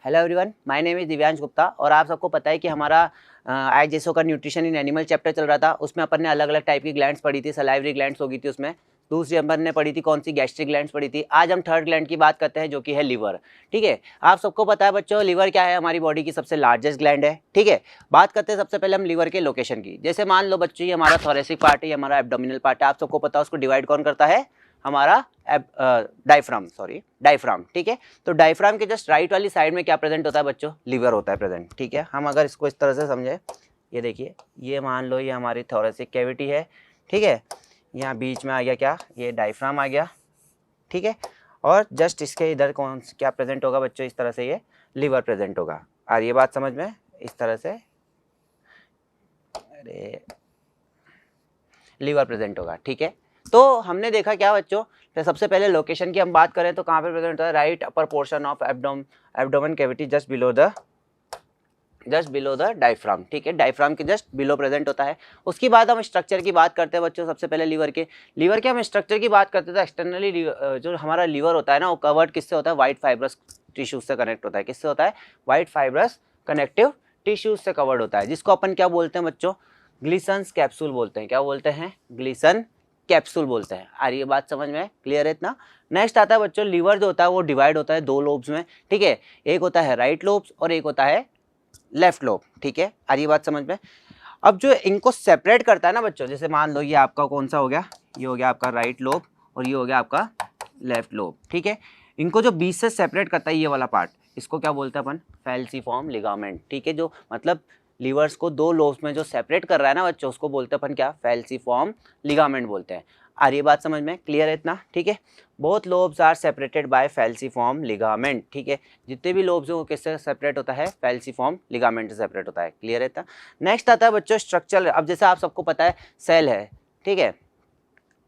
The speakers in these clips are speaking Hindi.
Hello everyone, my name is Divyansh Gupta. और आप सबको पता है कि हमारा आईजेसओ का न्यूट्रिशन इन एनिमल चैप्टर चल रहा था। उसमें अपन ने अलग अलग टाइप की ग्लैंड्स पढ़ी थी। सलाइवरी ग्लैंड्स होगी थी उसमें। दूसरी अपन ने पढ़ी थी कौन सी, गैस्ट्रिक ग्लैंड्स पढ़ी थी। आज हम थर्ड ग्लैंड की बात करते हैं जो कि है लीवर। ठीक है, आप सबको पता है बच्चों लीवर क्या है, हमारी बॉडी की सबसे लार्जेस्ट ग्लैंड है। ठीक है, बात करते हैं सबसे पहले हम लीवर के लोकेशन की। जैसे मान लो बच्चों ये हमारा थोरेसिक पार्ट है, ये हमारा एब्डोमिनल पार्ट है। आप सबको पता है उसको डिवाइड कौन करता है, हमारा डायफ्राम। ठीक है, तो डायफ्राम के जस्ट राइट वाली साइड में क्या प्रेजेंट होता है बच्चों, लीवर होता है प्रेजेंट। ठीक है, हम अगर इसको इस तरह से समझे, ये देखिए, ये मान लो ये हमारी थोरेसिक कैविटी है। ठीक है, यहाँ बीच में आ गया क्या, ये डायफ्राम आ गया। ठीक है, और जस्ट इसके इधर कौन क्या प्रेजेंट होगा बच्चों, इस तरह से ये लीवर प्रेजेंट होगा। और ये बात समझ में, इस तरह से अरे लीवर प्रेजेंट होगा। ठीक है, तो हमने देखा क्या बच्चों, तो सबसे पहले लोकेशन की हम बात करें तो कहाँ पे प्रेजेंट होता है, right upper portion of abdomen cavity just below the diaphragm. ठीक है, डायफ्राम के जस्ट बिलो प्रेजेंट होता है। उसके बाद हम स्ट्रक्चर की बात करते हैं बच्चों। सबसे पहले लीवर के हम स्ट्रक्चर की बात करते थे। एक्सटर्नली जो हमारा लीवर होता है ना, वो कवर्ड किससे होता है, व्हाइट फाइब्रस टिश्यूज से कनेक्ट होता है। किससे होता है, व्हाइट फाइब्रस कनेक्टिव टिश्यूज से कवर्ड होता है, जिसको अपन क्या बोलते हैं बच्चों, ग्लिसन्स कैप्सूल बोलते हैं। क्या बोलते हैं, ग्लिसन कैप्सूल बोलते हैं। आ रही है बात समझ में, क्लियर है इतना। नेक्स्ट आता है बच्चों, लीवर जो होता है वो डिवाइड होता है दो लोब्स में। ठीक है, एक होता है राइट लोब्स और एक होता है लेफ्ट लोब। ठीक है, आ रही है बात समझ में। अब जो इनको सेपरेट करता है ना बच्चों, जैसे मान लो ये आपका कौन सा हो गया, ये हो गया आपका राइट लोब और ये हो गया आपका लेफ्ट लोब। ठीक है, इनको जो बीच से सेपरेट करता है ये वाला पार्ट, इसको क्या बोलते हैं अपन, फैल्सीफॉर्म लिगामेंट। ठीक है, जो मतलब लीवर्स को दो लोब्स में जो सेपरेट कर रहा है ना बच्चों, उसको बोलते हैं अपन क्या, फैल्सीफॉर्म लिगामेंट बोलते हैं। आ रही है बात समझ में, क्लियर है इतना। ठीक है, both lobes are separated by falciform ligament. ठीक है, जितने भी लोब्स हैं वो किससे सेपरेट होता है, फैल्सीफॉर्म लिगामेंट से सेपरेट होता है। क्लियर है इतना। नेक्स्ट आता है बच्चों स्ट्रक्चर। अब जैसे आप सबको पता है सेल है। ठीक है,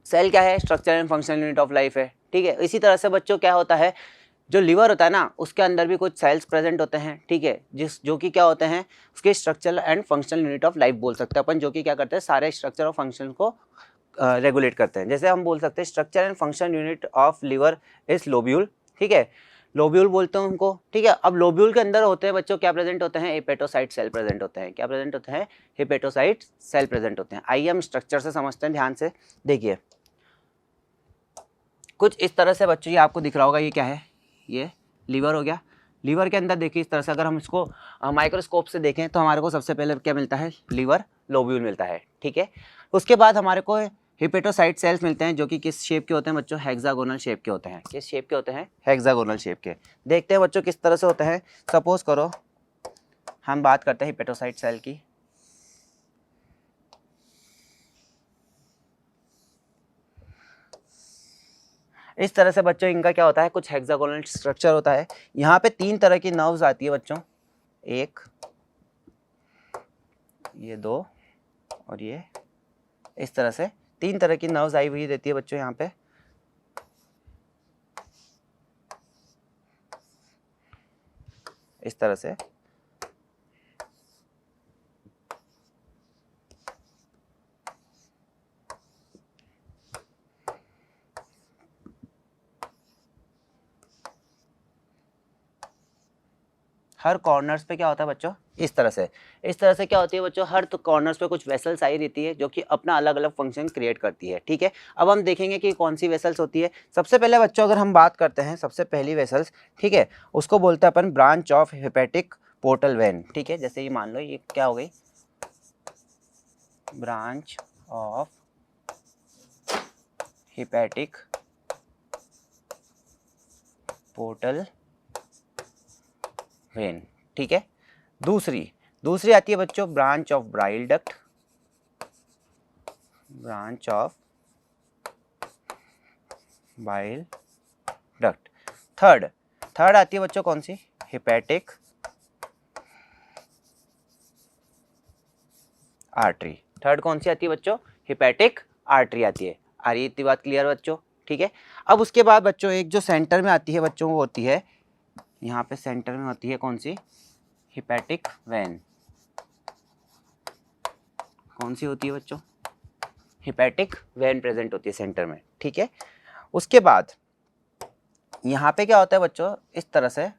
सेल क्या है, structure and functional unit of life है। ठीक है, इसी तरह से बच्चों क्या होता है, जो लीवर होता है ना उसके अंदर भी कुछ सेल्स प्रेजेंट होते हैं। ठीक है, जो कि क्या होते हैं, उसके structure and functional unit of life बोल सकते हैं अपन, जो कि क्या करते हैं, सारे स्ट्रक्चर और फंक्शन को रेगुलेट करते हैं। जैसे हम बोल सकते हैं structure and function unit of liver is lobule. ठीक है, लोब्यूल बोलते हैं उनको। ठीक है, अब लोब्यूल के अंदर होते हैं बच्चों क्या प्रेजेंट होते हैं, हेपेटोसाइट सेल प्रेजेंट होते हैं। क्या प्रेजेंट होते हैं, हेपेटोसाइट सेल प्रेजेंट होते हैं। आइए हम स्ट्रक्चर से समझते हैं ध्यान से। देखिए कुछ इस तरह से बच्चों ये आपको दिख रहा होगा, ये क्या है, ये लीवर हो गया। लीवर के अंदर देखिए इस तरह से अगर हम इसको माइक्रोस्कोप से देखें तो हमारे को सबसे पहले क्या मिलता है, लीवर लोब्यूल मिलता है। ठीक है, उसके बाद हमारे को हिपेटोसाइट सेल्स मिलते हैं, जो कि किस शेप के होते हैं बच्चों, हेक्सागोनल शेप के होते हैं। किस शेप के होते हैं, हेक्सागोनल शेप के। देखते हैं बच्चों किस तरह से होते हैं। सपोज करो हम बात करते हैं हिपेटोसाइट सेल की। इस तरह से बच्चों इनका क्या होता है, कुछ हेक्सागोनल स्ट्रक्चर होता है। यहाँ पे तीन तरह की नर्व्स आती है बच्चों, एक, ये दो और ये, इस तरह से तीन तरह की नर्व्स आई हुई रहती है बच्चों यहाँ पे। इस तरह से हर कॉर्नर्स पे क्या होता है बच्चों, इस तरह से क्या होती है बच्चों, हर तो कॉर्नर्स पे कुछ वेसल्स आई रहती है जो कि अपना अलग अलग फंक्शन क्रिएट करती है। ठीक है, अब हम देखेंगे कि कौन सी वेसल्स होती है। सबसे पहले बच्चों अगर हम बात करते हैं सबसे पहली वेसल्स, ठीक है, उसको बोलते हैं अपन branch of hepatic portal vein. ठीक है, जैसे ये मान लो ये क्या हो गई, branch of hepatic portal vein. ठीक है, दूसरी आती है बच्चों branch of bile duct, branch of bile duct. Third आती है बच्चों कौन सी, हेपेटिक आर्टरी। थर्ड कौन सी आती है बच्चों, हेपेटिक आर्टरी आती है। आ रही है इतनी बात क्लियर बच्चों। ठीक है, अब उसके बाद बच्चों एक जो सेंटर में आती है बच्चों, वो होती है यहाँ पे सेंटर में होती है कौन सी, हेपेटिक वेन। कौन सी होती है बच्चों, हेपेटिक वेन प्रेजेंट होती है सेंटर में। ठीक है, उसके बाद यहाँ पे क्या होता है बच्चों, इस तरह से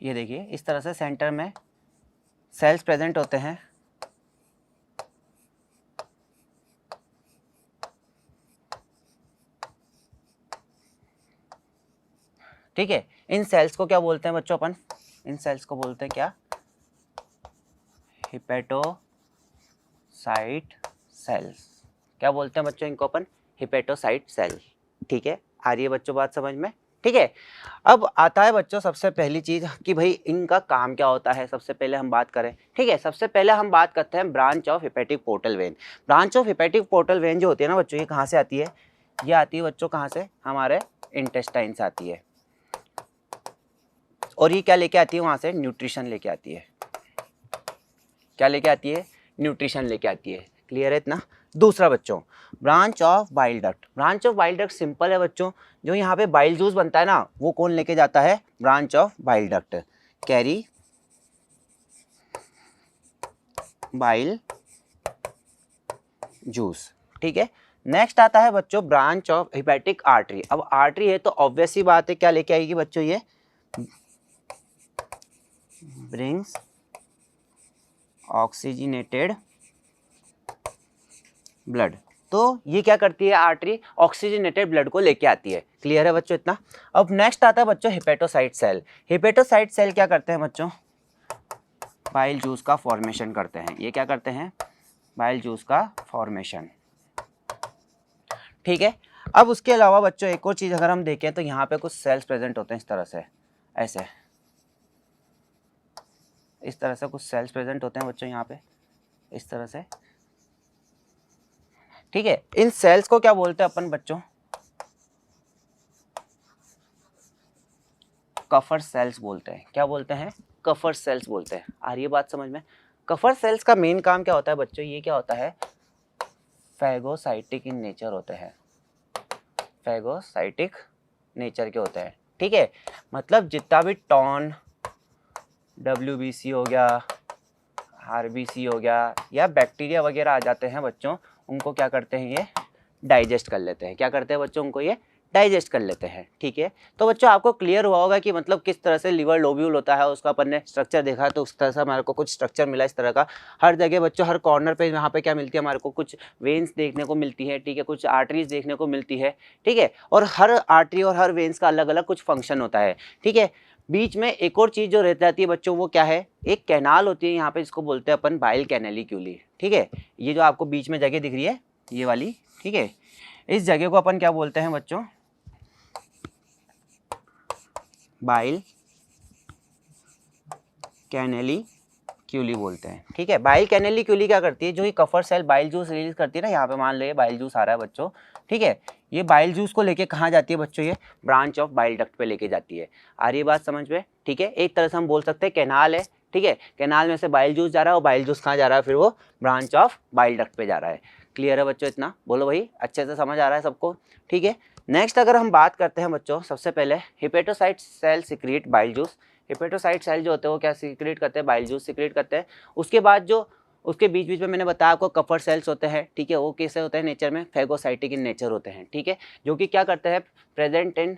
ये देखिए इस तरह से सेंटर में सेल्स प्रेजेंट होते हैं। ठीक है, इन सेल्स को क्या बोलते हैं बच्चों अपन? इन सेल्स को बोलते हैं क्या? Hepatocyte cells. क्या बोलते हैं बच्चों इनको अपन? Hepatocyte cell. ठीक है, आ रही है बच्चों बात समझ में? ठीक है, अब आता है बच्चों सबसे पहली चीज कि भाई इनका काम क्या होता है। सबसे पहले हम बात करें, ठीक है, सबसे पहले हम बात करते हैं branch of hepatic portal when. Branch of hepatic portal when जो होती है ना बच्चों, ये कहाँ से आती है? ये आती है बच्चों कहाँ से? हमारे इंटेस्टाइन से आती है। और ये क्या लेके आती है वहां से? न्यूट्रिशन लेके आती है। क्या लेके आती है? न्यूट्रिशन लेके आती है। क्लियर है इतना? दूसरा बच्चों, branch of bile duct. Branch of bile duct simple है बच्चों, जो यहाँ पे बाइल जूस बनता है ना, वो कौन लेके जाता है? Branch of bile duct carry bile juice. ठीक है, नेक्स्ट आता है बच्चों ब्रांच ऑफ हेपेटिक आर्टरी। अब आर्टरी है तो ऑब्वियस सी बात है क्या लेके आएगी बच्चों? ये ब्रिंग्स ऑक्सीजनेटेड ब्लड। तो ये क्या करती है आर्टरी? ऑक्सीजनेटेड ब्लड को लेके आती है। क्लियर है बच्चों इतना? अब नेक्स्ट आता है बच्चों हेपेटोसाइट सेल। हेपेटोसाइट सेल क्या करते हैं बच्चों? बाइल जूस का फॉर्मेशन करते हैं। ये क्या करते हैं? बाइल जूस का फॉर्मेशन। ठीक है, अब उसके अलावा बच्चों एक और चीज अगर हम देखें तो यहाँ पे कुछ सेल्स प्रेजेंट होते हैं इस तरह से, ऐसे इस तरह से कुछ सेल्स प्रेजेंट होते हैं बच्चों यहाँ पे इस तरह से। ठीक है, इन सेल्स को क्या बोलते हैं अपन बच्चों? कफर सेल्स बोलते हैं। क्या बोलते हैं? कफर सेल्स बोलते हैं। आ रही है बात समझ में? कफर सेल्स का मेन काम क्या होता है बच्चों? ये क्या होता है? फैगोसाइटिक इन नेचर होते हैं। फैगोसाइटिक नेचर के होते हैं। ठीक है, मतलब जितना भी टॉन, WBC हो गया, RBC हो गया, या बैक्टीरिया वगैरह आ जाते हैं बच्चों, उनको क्या करते हैं? ये डाइजेस्ट कर लेते हैं। क्या करते हैं बच्चों? उनको ये डाइजेस्ट कर लेते हैं। ठीक है, तो बच्चों आपको क्लियर हुआ होगा कि मतलब किस तरह से लिवर लोब्यूल होता है, उसका अपन ने स्ट्रक्चर देखा है, तो उस तरह से हमारे को कुछ स्ट्रक्चर मिला इस तरह का। हर जगह बच्चों, हर कॉर्नर पे यहाँ पे क्या मिलती है हमारे को? कुछ वेन्स देखने को मिलती है। ठीक है, कुछ आर्टरीज देखने को मिलती है। ठीक है, और हर आर्टरी और हर वेन्स का अलग अलग कुछ फंक्शन होता है। ठीक है, बीच में एक और चीज जो रह जाती है बच्चों, वो क्या है? एक कैनाल होती है यहाँ पे, जिसको बोलते हैं अपन बाइल कैनेलिक्यूली। ठीक है, ये जो आपको बीच में जगह दिख रही है ये वाली, ठीक है, इस जगह को अपन क्या बोलते हैं बच्चों? बाइल कैनेलिक्यूली बोलते हैं। ठीक है, बाइल कैनेलिक्यूली क्या करती है? जो ये कफर सेल बाइल जूस रिलीज करती है ना, यहाँ पे मान लो बाइल जूस आ रहा है बच्चों। ठीक है, ये बाइल जूस को लेके कहाँ जाती है बच्चों? ये ब्रांच ऑफ बाइल डक्ट पे लेके जाती है। आ रही है बात समझ में? ठीक है, एक तरह से हम बोल सकते हैं कैनाल है। ठीक है, कैनाल में से बाइल जूस जा रहा है, और बाइल जूस कहाँ जा रहा है? फिर वो ब्रांच ऑफ बाइल डक्ट पे जा रहा है। क्लियर है बच्चों इतना? बोलो भाई, अच्छे से समझ आ रहा है सबको? ठीक है, नेक्स्ट अगर हम बात करते हैं बच्चों, सबसे पहले hepatocyte cell secrete bile juice. Hepatocyte cell जो होते हैं वो क्या सिक्रीट करते हैं? बाइल जूस सिक्रीट करते हैं। उसके बाद जो उसके बीच बीच में मैंने बताया आपको कफर सेल्स होते हैं। ठीक है, वो कैसे होते हैं नेचर में? फैगोसाइटिक इन नेचर होते हैं। ठीक है, जो कि क्या करते हैं? प्रेजेंट इन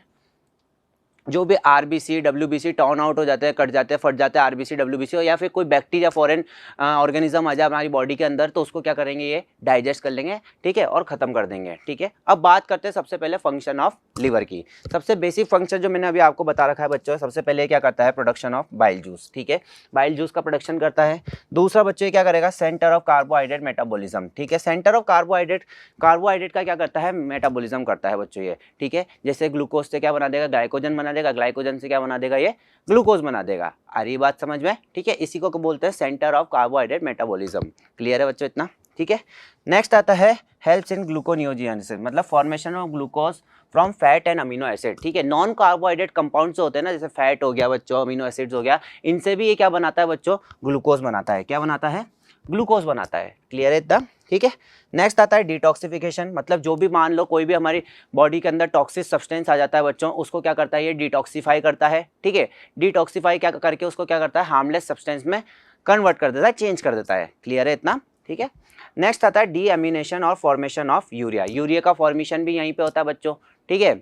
जो भी RBC WBC टर्न आउट हो जाते हैं, कट जाते हैं, फट जाते हैं RBC WBC, या फिर कोई बैक्टीरिया फॉरेन ऑर्गेनिज्म आ जाए हमारी बॉडी के अंदर, तो उसको क्या करेंगे? ये डाइजेस्ट कर लेंगे। ठीक है, और ख़त्म कर देंगे। ठीक है, अब बात करते हैं सबसे पहले फंक्शन ऑफ लिवर की। सबसे बेसिक फंक्शन जो मैंने अभी आपको बता रखा है बच्चों, सबसे पहले क्या करता है? Production of bile juice. ठीक है, बाइल जूस का प्रोडक्शन करता है। दूसरा बच्चों ये क्या करेगा? Centre of carbohydrate metabolism. ठीक है, सेंटर ऑफ कार्बोहाइड्रेट का क्या करता है? मेटाबॉलिज्म करता है बच्चों ये। ठीक है, जैसे ग्लूकोज से क्या बना देगा? ग्लाइकोजन बना देगा, ग्लाइकोजन से क्या बना देगा? ये ग्लूकोज बना देगा। आ रही बात समझ में? ठीक है, इसी को बोलते हैं centre of carbohydrate metabolism. Clear है बच्चों इतना? ठीक है, नेक्स्ट आता है हेल्प्स इन ग्लूकोनियोजेनेसिस, मतलब formation of glucose from fat and amino acid. ठीक है, नॉन कार्बोहाइड्रेट कंपाउंड्स होते हैं ना, जैसे फैट हो गया बच्चों, अमीनो एसिड्स हो गया, इनसे भी ये क्या बनाता है बच्चों? ग्लूकोज बनाता है। क्या बनाता है? ग्लूकोज बनाता है। क्लियर है इतना? ठीक है, नेक्स्ट आता है डिटॉक्सिफिकेशन, मतलब जो भी मान लो कोई भी हमारी बॉडी के अंदर टॉक्सिक सब्सटेंस आ जाता है बच्चों, उसको क्या करता है? ये डिटॉक्सिफाई करता है। ठीक है, डिटॉक्सिफाई क्या करके उसको क्या करता है? हार्मलेस सब्सटेंस में कन्वर्ट कर देता है, चेंज कर देता है। क्लियर है इतना? ठीक है, नेक्स्ट आता है डीएमिनेशन और फॉर्मेशन ऑफ यूरिया। यूरिया का फॉर्मेशन भी यहीं पे होता है बच्चों। ठीक है,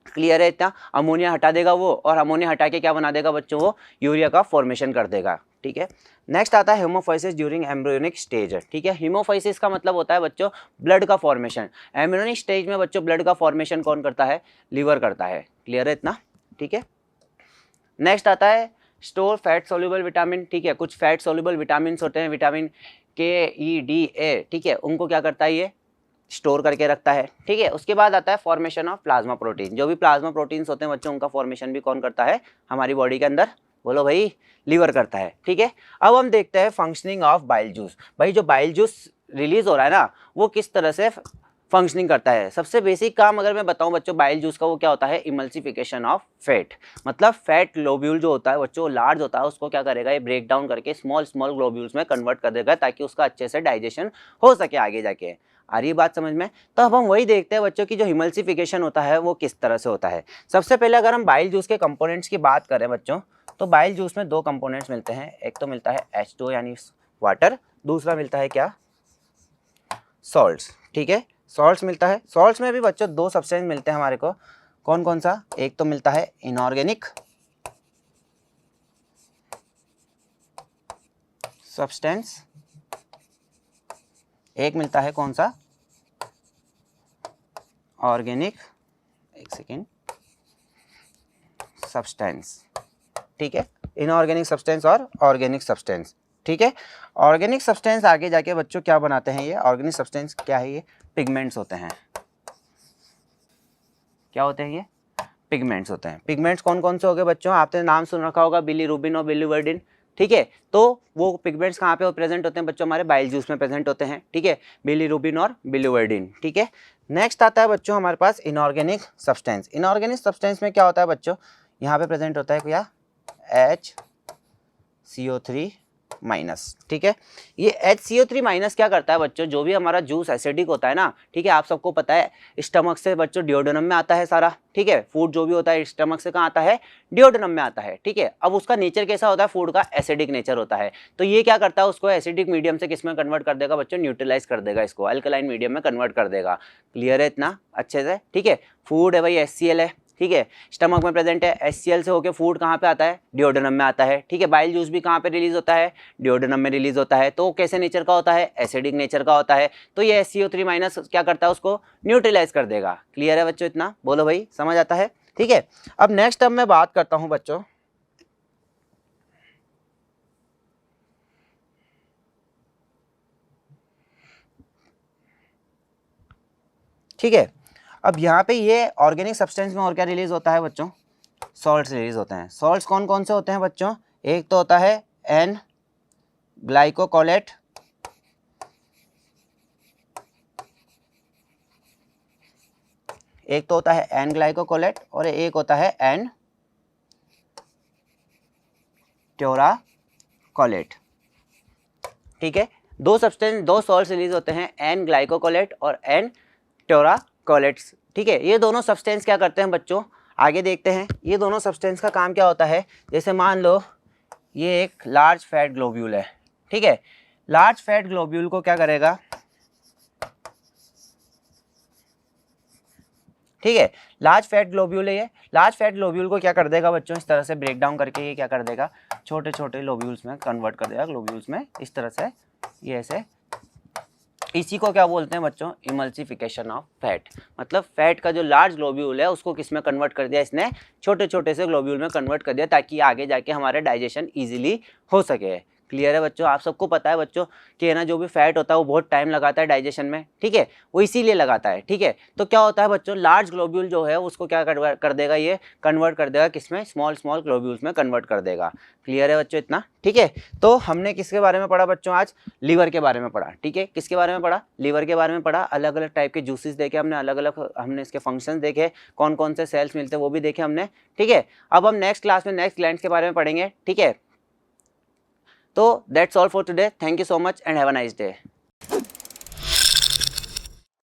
क्लियर है इतना। अमोनिया हटा देगा वो, और अमोनिया हटा के क्या बना देगा बच्चों, वो यूरिया का फॉर्मेशन कर देगा। ठीक है, नेक्स्ट आता है हेमोफाइसिस ड्यूरिंग एम्ब्रियोनिक स्टेज। ठीक है, हेमोफाइसिस का मतलब होता है बच्चों ब्लड का फॉर्मेशन। एम्ब्रियोनिक स्टेज में बच्चों ब्लड का फॉर्मेशन कौन करता है, लीवर करता है। क्लियर है इतना। ठीक है, नेक्स्ट आता है स्टोर फैट सोल्यूबल विटामिन। ठीक है, कुछ फैट सोल्यूबल विटामिन होते हैं, विटामिन के, ई, डी, ए। ठीक है, उनको क्या करता है ये स्टोर करके रखता है। ठीक है, उसके बाद आता है फॉर्मेशन ऑफ प्लाज्मा प्रोटीन। जो भी प्लाज्मा प्रोटीन्स होते हैं बच्चों, उनका फॉर्मेशन भी कौन करता है हमारी बॉडी के अंदर, बोलो भाई, लीवर करता है। ठीक है, अब हम देखते हैं फंक्शनिंग ऑफ बाइल जूस। भाई जो बाइल जूस रिलीज हो रहा है ना, वो किस तरह से फंक्शनिंग करता है। सबसे बेसिक काम अगर मैं बताऊं बच्चों बाइल जूस का, वो क्या होता है, इमल्सिफिकेशन ऑफ फैट। मतलब फैट ग्लोब्यूल जो होता है बच्चों, लार्ज होता है, उसको क्या करेगा ये ब्रेक डाउन करके स्मॉल स्मॉल ग्लोब्यूल्स में कन्वर्ट कर देगा, ताकि उसका अच्छे से डाइजेशन हो सके आगे जाके। आ रही बात समझ में। तो अब हम वही देखते हैं बच्चों की जो इमल्सिफिकेशन होता है वो किस तरह से होता है। सबसे पहले अगर हम बाइल जूस के कंपोनेंट्स की बात करें बच्चों, तो बाइल जूस में दो कंपोनेंट्स मिलते हैं। एक तो मिलता है H2 यानी वाटर, दूसरा मिलता है क्या, सॉल्ट्स। ठीक है, सॉल्ट्स मिलता है। सॉल्ट्स में भी बच्चों दो सब्सटेंस मिलते हैं हमारे को, कौन कौन सा, एक तो मिलता है इनऑर्गेनिक सब्सटेंस, एक मिलता है कौन सा, ऑर्गेनिक, एक सेकेंड, सब्सटेंस। ठीक है, इनऑर्गेनिक सब्सटेंस और ऑर्गेनिक सब्सटेंस। ठीक है, ऑर्गेनिक सब्सटेंस आगे जाके बच्चों क्या बनाते हैं, ये ऑर्गेनिक सब्सटेंस क्या है, ये पिगमेंट्स होते हैं। क्या होते हैं ये, पिगमेंट्स होते हैं। पिगमेंट्स कौन कौन से हो गए बच्चों, आपने नाम सुन रखा होगा बिलीरुबिन और बिलीवर्डिन। ठीक है, तो वो पिगमेंट्स कहाँ पे प्रेजेंट होते हैं बच्चों, हमारे बाइल जूस में प्रेजेंट होते हैं। ठीक है, बिलीरुबिन और बिलीवर्डिन। ठीक है, नेक्स्ट आता है बच्चों हमारे पास इनऑर्गेनिक सब्सटेंस। इनऑर्गेनिक सब्सटेंस में क्या होता है बच्चों, यहाँ पे प्रेजेंट होता है क्या, HCO3 माइनस। ठीक है, ये HCO3 माइनस क्या करता है बच्चों, जो भी हमारा जूस एसिडिक होता है ना, ठीक है, आप सबको पता है स्टमक से बच्चों डिओडेनम में आता है सारा। ठीक है, फूड जो भी होता है स्टमक से कहाँ आता है, डिओडेनम में आता है। ठीक है, अब उसका नेचर कैसा होता है, फूड का एसिडिक नेचर होता है। तो ये क्या करता है, उसको एसिडिक मीडियम से किस में कन्वर्ट कर देगा बच्चों, न्यूट्रलाइज कर देगा, इसको अल्कलाइन मीडियम में कन्वर्ट कर देगा। क्लियर है इतना अच्छे से। ठीक है, फूड है भाई HCl है। ठीक है, स्टमक में प्रेजेंट है, HCl से होकर फूड कहाँ पे आता है, डिओडेनम में आता है। ठीक है, बाइल जूस भी कहाँ पे रिलीज होता है, डिओडेनम में रिलीज होता है। तो कैसे नेचर का होता है, एसिडिक नेचर का होता है। तो ये HCO3 माइनस क्या करता है, उसको न्यूट्रलाइज कर देगा। क्लियर है बच्चों इतना, बोलो भाई, समझ आता है। ठीक है, अब नेक्स्ट अब मैं बात करता हूं बच्चों, ठीक है, अब यहाँ पे ये ऑर्गेनिक सब्सटेंस में और क्या रिलीज होता है बच्चों, सॉल्ट्स रिलीज होते हैं। सॉल्ट्स कौन कौन से होते हैं बच्चों, एक तो होता है एन ग्लाइकोकोलेट, एक तो होता है एन ग्लाइकोकोलेट और एक होता है एन ट्योराकोलेट। ठीक है, दो सब्सटेंस, दो सॉल्ट्स रिलीज होते हैं, एन ग्लाइकोकोलेट और एन ट्योराकोलेट्स। ठीक है, ये दोनों सब्सटेंस क्या करते हैं बच्चों, आगे देखते हैं। ये दोनों सब्सटेंस का काम क्या होता है, जैसे मान लो ये एक लार्ज फैट ग्लोब्यूल है। ठीक है, लार्ज फैट ग्लोब्यूल को क्या करेगा, ठीक है, लार्ज फैट ग्लोब्यूल है ये, लार्ज फैट ग्लोब्यूल को क्या कर देगा बच्चों, इस तरह से ब्रेक डाउन करके ये क्या कर देगा, छोटे छोटे ग्लोब्यूल्स में कन्वर्ट कर देगा, ग्लोब्यूल्स में इस तरह से, ये ऐसे। इसी को क्या बोलते हैं बच्चों, इमल्सिफिकेशन ऑफ फैट। मतलब फैट का जो लार्ज ग्लोब्यूल है उसको किस में कन्वर्ट कर दिया, इसने छोटे छोटे से ग्लोब्यूल में कन्वर्ट कर दिया, ताकि आगे जाके हमारा डाइजेशन ईजिली हो सके। क्लियर है बच्चों, आप सबको पता है बच्चों कि ना जो भी फैट होता है वो बहुत टाइम लगाता है डाइजेशन में। ठीक है, वो इसीलिए लगाता है। ठीक है, तो क्या होता है बच्चों, लार्ज ग्लोब्यूल जो है उसको क्या कर देगा, ये कन्वर्ट कर देगा किसमें, स्मॉल स्मॉल ग्लोब्यूल्स में कन्वर्ट कर देगा। क्लियर है बच्चों इतना। ठीक है, तो हमने किसके बारे में पढ़ा बच्चों, आज लीवर के बारे में पढ़ा। ठीक है, किसके बारे में पढ़ा, लीवर के बारे में पढ़ा। अलग अलग टाइप के जूसेस देखे हमने, अलग अलग हमने इसके फंक्शंस देखे, कौन कौन से सेल्स मिलते हैं वो भी देखे हमने। ठीक है, अब हम नेक्स्ट क्लास में नेक्स्ट ग्लैंड्स के बारे में पढ़ेंगे। ठीक है, तो that's all for today, thank you so much and have a nice day.